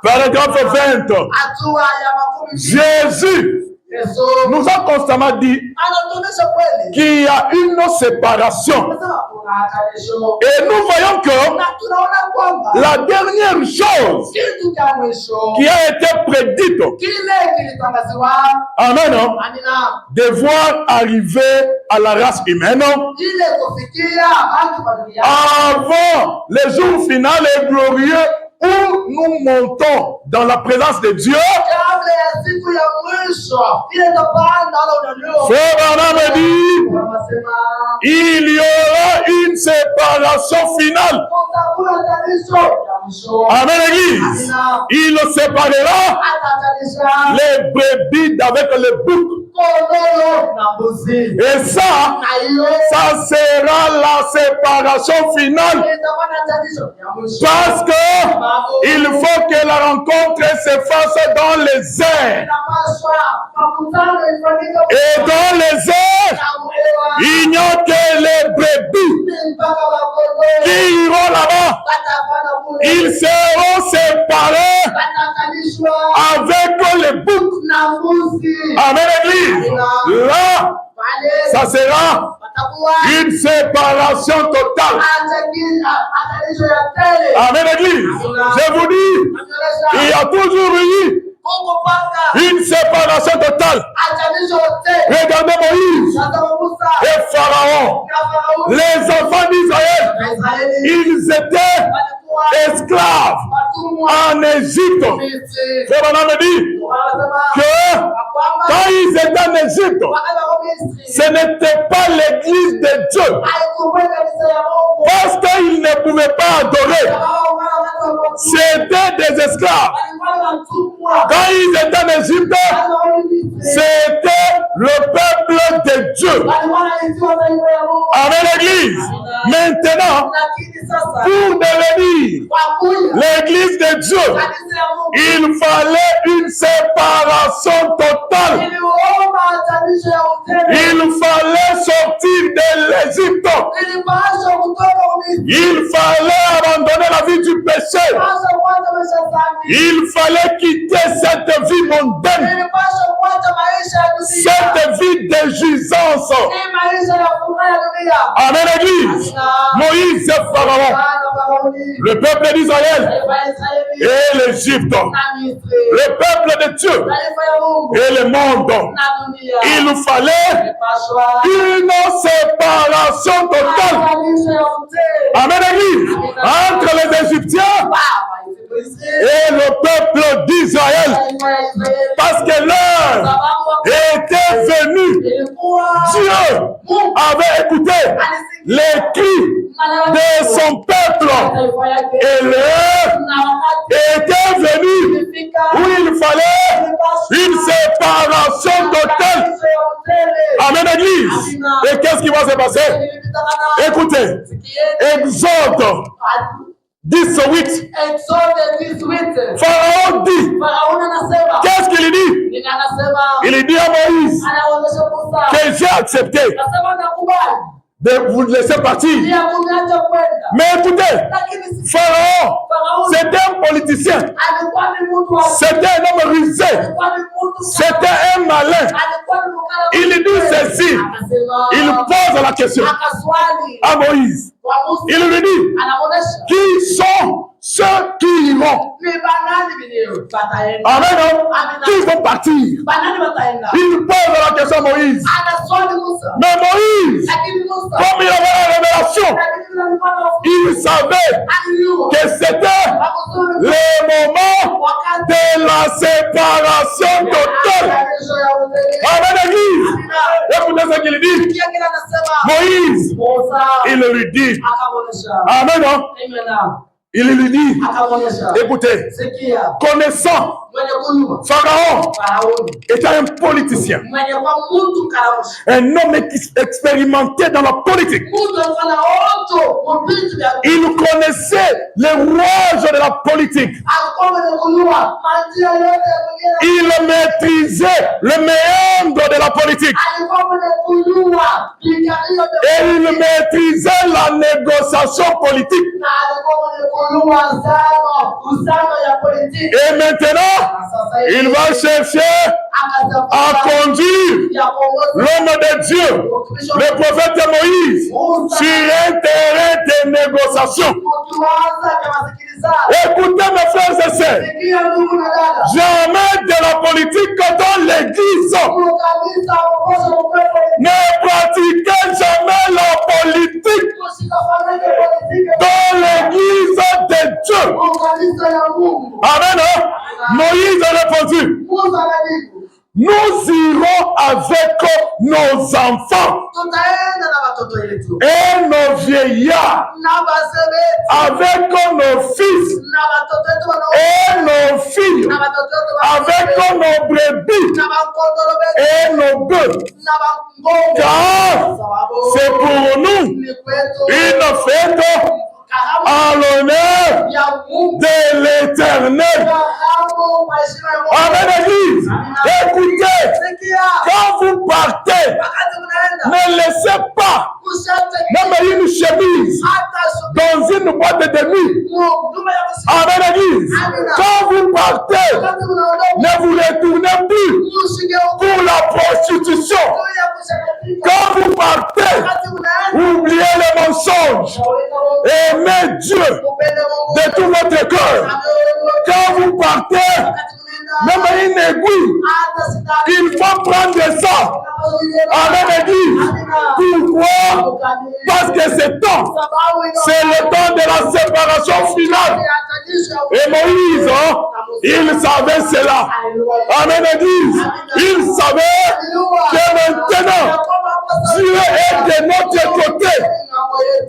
Paragraphe 20. Jésus nous a constamment dit qu'il y a une séparation. Et nous voyons que la dernière chose qui a été prédite, amen, de voir arriver à la race humaine avant le jour final et glorieux où nous montons dans la présence de Dieu. Frère Branham dit, il y aura une séparation finale. Amen, l'église. Il séparera les brebis avec les boucs. Et ça sera la séparation finale. Parce que il faut que la rencontre se fasse dans les airs. Et dans les airs, il n'y a que les brebis qui iront là-bas. Ils seront séparés avec les boucs. Amen, l'église. Là, ça sera une séparation totale. Amen, l'église. Je vous dis, il y a toujours eu une séparation totale. Regardez Moïse et Pharaon. Les enfants d'Israël, ils étaient esclaves en Égypte. C'est mon me dit que quand ils étaient en Égypte, ce n'était pas l'église de Dieu. Parce qu'ils ne pouvaient pas adorer. C'était des esclaves. Quand ils étaient en Égypte, c'était le peuple de Dieu. Amen, l'église. Maintenant, pour devenir l'église de Dieu, il fallait une séparation totale. Il fallait sortir de l'Égypte. Il fallait abandonner la vie du péché. Il fallait quitter cette vie mondaine, cette vie de jouissance. Amen, l'église. Moïse et Pharaon, le peuple d'Israël et l'Égypte, le peuple de Dieu et le monde. Il fallait une séparation totale. Amen, l'église. Entre les Égyptiens et le peuple d'Israël, parce que l'heure était venue. Dieu avait écouté les cris de son peuple et l'heure était venue où il fallait une séparation totale. Amen, l'église. Et qu'est-ce qui va se passer? Écoutez, Exode 18. Pharaon dit, qu'est-ce qu'il dit? Il dit à Moïse que j'ai accepté de vous laisser partir. Mais écoutez, Pharaon, c'était un politicien. C'était un homme rusé. C'était un malin. Il dit ceci. Il pose la question à Moïse. Il lui dit, qui sont ceux qui iront? Amen. Qui vont partir? Il pose la question à Moïse. Mais Moïse, comme il avait la révélation, il savait que c'était le moment de la séparation totale. Amen, l'église. Écoutez ce qu'il dit. Moïse, il lui dit, amen. Il lui dit, écoutez, connaissant Pharaon était un politicien, un homme expérimenté dans la politique. Il connaissait les rouages de la politique. il maîtrisait le méandre de la politique. Et il maîtrisait la négociation politique. Et maintenant, il va chercher à conduire l'homme de Dieu, le prophète Moïse, sur un terrain de négociation. Écoutez mes frères et sœurs, jamais de la politique dans l'église. Ne pratiquez jamais la politique dans l'église de Dieu. Amen. Moïse a répondu: nous irons avec nos enfants et nos vieillards, avec nos fils et nos filles, avec nos brebis et nos bœufs, car c'est pour nous une fête à l'honneur de l'Éternel. Amen, Église. Écoutez, quand vous partez, ne laissez pas même une chemise dans une boîte de nuit. Amen, Église. Quand vous partez, ne vous retournez plus pour la prostitution. Quand vous partez, oubliez les mensonges. Aimez Dieu de tout votre cœur. Quand vous partez, même une aiguille, il faut prendre ça. Amen, Église. Pourquoi? Parce que c'est temps. C'est le temps de la séparation finale. Et Moïse, il savait cela. Amen, Église. Il savait que maintenant, Dieu est de notre côté.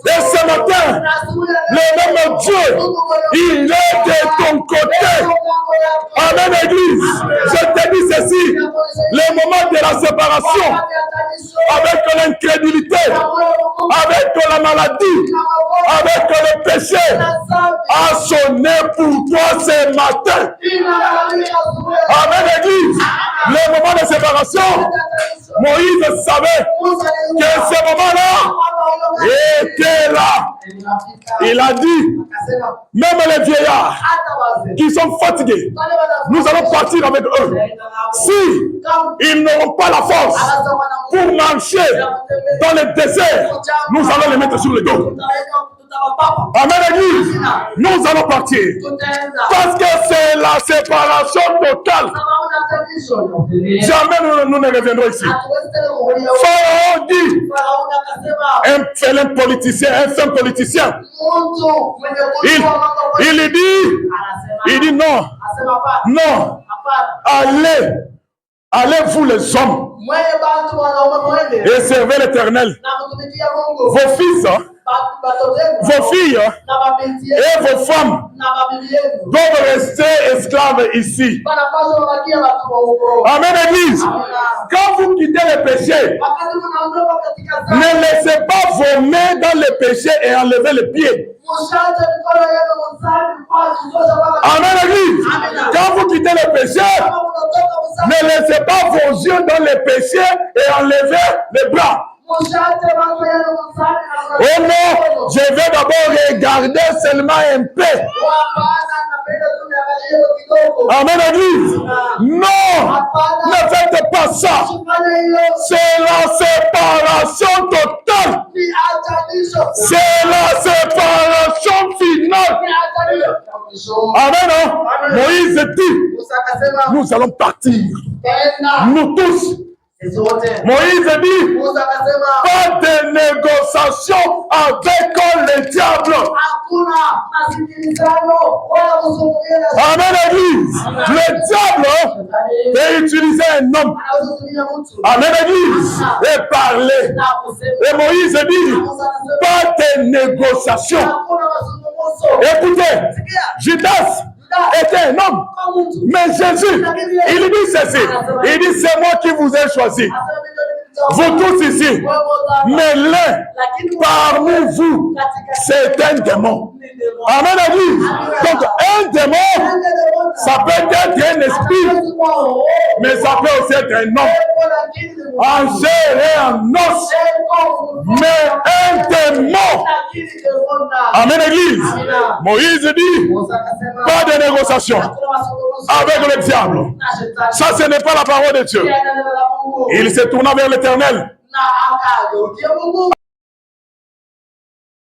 Et ce matin, le même Dieu, il est de ton côté. Amen, Église. Je te dis ceci, le moment de la séparation, avec l'incrédulité, avec la maladie, avec le péché, a sonné pour toi ce matin. Amen, Église. Le moment de séparation, Moïse savait que ce moment-là était là. Il a dit, même les vieillards qui sont fatigués, nous allons partir avec eux. Si ils n'auront pas la force pour marcher dans le désert, nous allons les mettre sur le dos. Amen, Église. Nous allons partir. Parce que c'est la séparation totale. Jamais nous ne reviendrons ici. Pharaon dit, un félin politicien, un fin politicien, il dit non, non, allez vous les hommes et servez l'Éternel. Vos fils, vos filles et vos femmes doivent rester esclaves ici. Amen, Église. Quand vous quittez le péché, ne laissez pas vos mains dans le péché et enlevez les pieds. Amen, Église. Quand vous quittez le péché, ne laissez pas vos yeux dans le péché et enlevez les bras. Oh non, je vais d'abord regarder seulement un peu. Amen, Église. Non, ne faites pas ça. C'est la séparation totale. C'est la séparation finale. Amen. Moïse dit, nous allons partir. Nous tous. Moïse dit, pas de négociation avec le diable. Amen, Église. Le diable peut utiliser un homme. Amen, Église. Et parler. Et Moïse dit, pas de négociation. Écoutez, Judas était un homme. Mais Jésus, il dit ceci. Il dit, c'est moi qui vous ai choisi. Vous tous ici. Mais l'un parmi vous, c'est un démon. Amen, Église. Donc, un démon, Ça peut être un esprit, mais ça peut aussi être un homme. En chair et en os, mais un démon. Amen, Église. Moïse dit, pas de négociation avec le diable. Ça, ce n'est pas la parole de Dieu. Il se tourna vers l'Éternel.